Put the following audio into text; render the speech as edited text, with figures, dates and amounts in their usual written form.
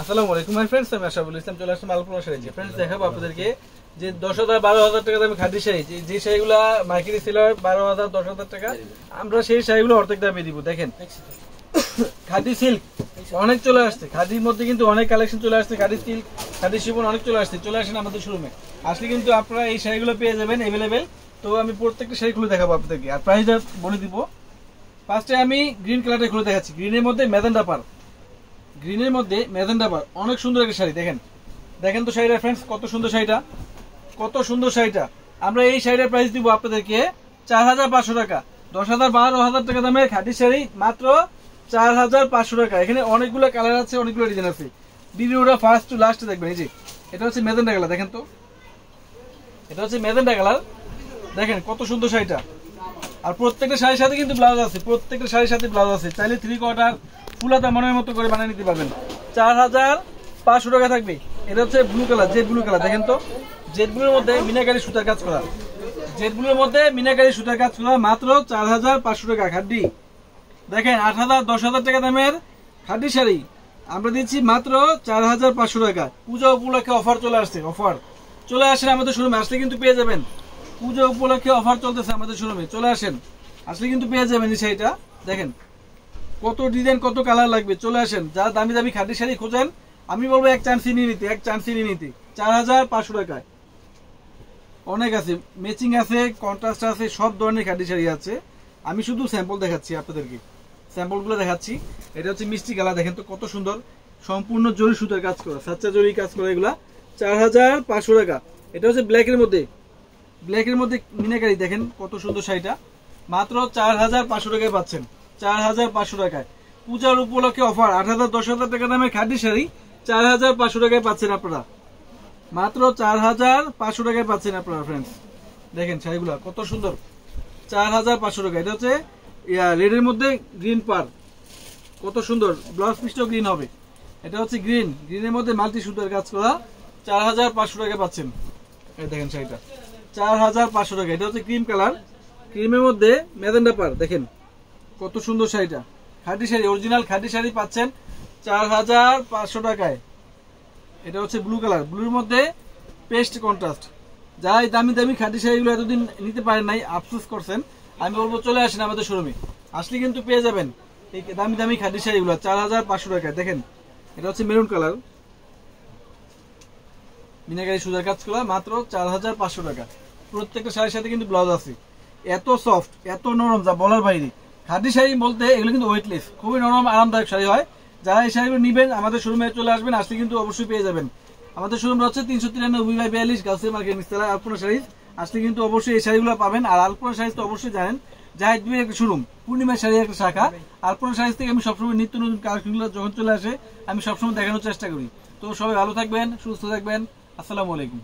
আসসালামু আলাইকুম my friends, আমি আশরাফুল ইসলাম চলে আসলাম আলপনা শাড়ি। ফ্রেন্ডস দেখাবো আপনাদেরকে যে 10,000 12,000 টাকা দামে খাদি শাড়ি, যে শাড়িগুলো মার্কেটে সেল হয় 12,000 10,000 টাকা, আমরা সেই শাড়িগুলো অর্ধেক দামে দিব। দেখেন খাদি সিল্ক অনেক চলে আসছে, খাদির মধ্যে কিন্তু অনেক কালেকশন চলে আসছে, খাদি সিল্ক খাদি শিফন অনেক চলে আসছে। চলে আসেন আমাদের শোরুমে, আসলে কিন্তু আপনারা এই শাড়িগুলো পেয়ে যাবেন অ্যাভেলেবেল। তো আমি প্রত্যেকটা শাড়ি খুলে দেখাবো আপনাদেরকে, আর প্রাইসটা বলে দিব। ফার্স্টে আমি গ্রিন কালারটা খুলে দেখাচ্ছি। গ্রিনের মধ্যে ম্যাজেন্ডা পার, গ্রিনের মধ্যে ম্যাজেন্ডা পার, অনেক সুন্দর একটা শাড়ি। দেখেন দেখেন তো শাড়িটা ফ্রেন্ডস, কত সুন্দর শাড়িটা, কত সুন্দর শাড়িটা। আমরা এই শাড়িটার প্রাইস দিব আপনাদেরকে 4,500 টাকা। 10,000 12,000 টাকা দামের খাদি শাড়ি মাত্র 4,500 টাকা। এখানে অনেকগুলো কালার আছে, অনেকগুলো ডিজাইন আছে। ভিডিওটা ফার্স্ট টু লাস্ট দেখবেন। এই যে এটা হচ্ছে ম্যাজেন্ডা কালার, দেখেন তো এটা হচ্ছে ম্যাজেন্ডা কালার। দেখেন কত সুন্দর শাড়িটা। আর প্রত্যেকটা শাড়ির সাথে কিন্তু ব্লাউজ আছে, প্রত্যেকটা শাড়ির সাথে ব্লাউজ আছে। চাইলে 3/4 ফুলাতা মনের মতো করে বানিয়ে নিতে পারবেন। 4,500 টাকা থাকবে। এটা হচ্ছে blue colour, Z blue colour. দেখেন তো জেড ব্লুর মধ্যে মিনাকারি সুতার কাজ করা, জেড ব্লুর মধ্যে মিনাকারি সুতার কাজ করা, মাত্র 4,500 টাকা খাড্ডি। দেখেন 8,000 10,000 টাকা দামের খাড্ডি শাড়ি আমরা দিচ্ছি মাত্র 4,500 টাকা। পূজা উপলক্ষে অফার চলে আসছে, অফার চলে আসেন আমাদের শোরুমে, আসলে কিন্তু পেয়ে যাবেন। পূজা উপলক্ষে অফার চলতেছে আমাদের শোরুমে, চলে আসেন, আসলে কিন্তু পেয়ে যাবেন এই শাড়িটা। দেখেন কত ডিজাইন, কত কালার লাগবে, চলে আসেন। যারা দামি দামি খাদি শাড়ি খোঁজেন, আমি বলবো এক চান্স নিয়ে নিতে, এক চান্স নিয়ে নিতে। 4,500 টাকায় অনেক আছে, ম্যাচিং আছে, কন্ট্রাস্ট আছে, সব ধরনের খাদি শাড়ি আছে। আমি শুধু স্যাম্পল দেখাচ্ছি আপনাদেরকে, স্যাম্পলগুলো দেখাচ্ছি। এটা হচ্ছে মিষ্টি কালার, দেখেন তো কত সুন্দর, সম্পূর্ণ জরি সুতার কাজ করা, সাচ্চা জরি কাজ করা, এগুলা 4,500 টাকা। এটা হচ্ছে ব্ল্যাকের মধ্যে, ব্ল্যাকের মধ্যে মিনাকারি, দেখেন কত সুন্দর শাড়িটা, মাত্র 4,500 টাকায় পাচ্ছেন। 4,500 টাকায় পূজার উপলক্ষে অফার। 8,000 10,000 টাকা দামের খাদি শাড়ি 4,500 টাকায় পাচ্ছেন আপনারা, মাত্র 4,500 টাকায় পাচ্ছেন আপনারা। ফ্রেন্ডস দেখেন শাড়িগুলো কত সুন্দর, 4,500 টাকা। এটা হচ্ছে রেডের মধ্যে গ্রিন পার, কত সুন্দর, ব্লাউজ পিসটাও গ্রিন হবে। এটা হচ্ছে গ্রিন, গ্রিনের মধ্যে মাল্টি সুতার কাজ করা, 4,500 টাকায় পাচ্ছেন। এই দেখেন শাড়িটা 4,500 টাকা। এটা হচ্ছে ক্রিম কালার, ক্রিমের মধ্যে ম্যাজেন্ডা পার, দেখেন কত সুন্দর শাড়িটা। খাদি শাড়ি, অরিজিনাল খাদি শাড়ি পাচ্ছেন 4,500 টাকায়। এটা হচ্ছে ব্লু কালার, ব্লুর মধ্যে পেস্ট কন্ট্রাস্ট। যারা এই দামি দামি খাদি শাড়িগুলো এতদিন নিতে পারেন নাই, আফসোস করছেন, আমি বলবো চলে আসেন আমাদের শোরুমে, আসলে কিন্তু পেয়ে যাবেন এই দামি দামি খাদি শাড়িগুলো 4,500 টাকায়। দেখেন এটা হচ্ছে মেরুন কালার, মিনাকারি সুতার কাজ করা, মাত্র 4,500 টাকা। প্রত্যেকটা শাড়ির সাথে কিন্তু ব্লাউজ আছে। এত সফট, এত নরম, যা বলার বাইরে। খাদি শাড়ি বলতে এগুলো কিন্তু ওয়েটলেস, খুবই নরম আরামদায়ক শাড়ি হয়। যারা এই শাড়িগুলো নিবেন আমাদের শোরুমে চলে আসবেন, আসলে কিন্তু অবশ্যই পেয়ে যাবেন। আমাদের শোরুমটা হচ্ছে 393/42 গাউসিয়া মার্কেট নিচতলা, আলপনা শাড়িজ। আসলে কিন্তু অবশ্যই এই শাড়িগুলো পাবেন। আর আলপনা শাড়িজ তো অবশ্যই জানেন, জাহিদ বিয়ের একটা শোরুম, পূর্ণিমা শাড়ির একটা শাখা। আলপনা শাড়িজ থেকে আমি সবসময় নিত্য নতুন কালেকশনগুলো যখন চলে আসে আমি সবসময় দেখানোর চেষ্টা করি। তো সবাই ভালো থাকবেন, সুস্থ থাকবেন। আসসালামু আলাইকুম।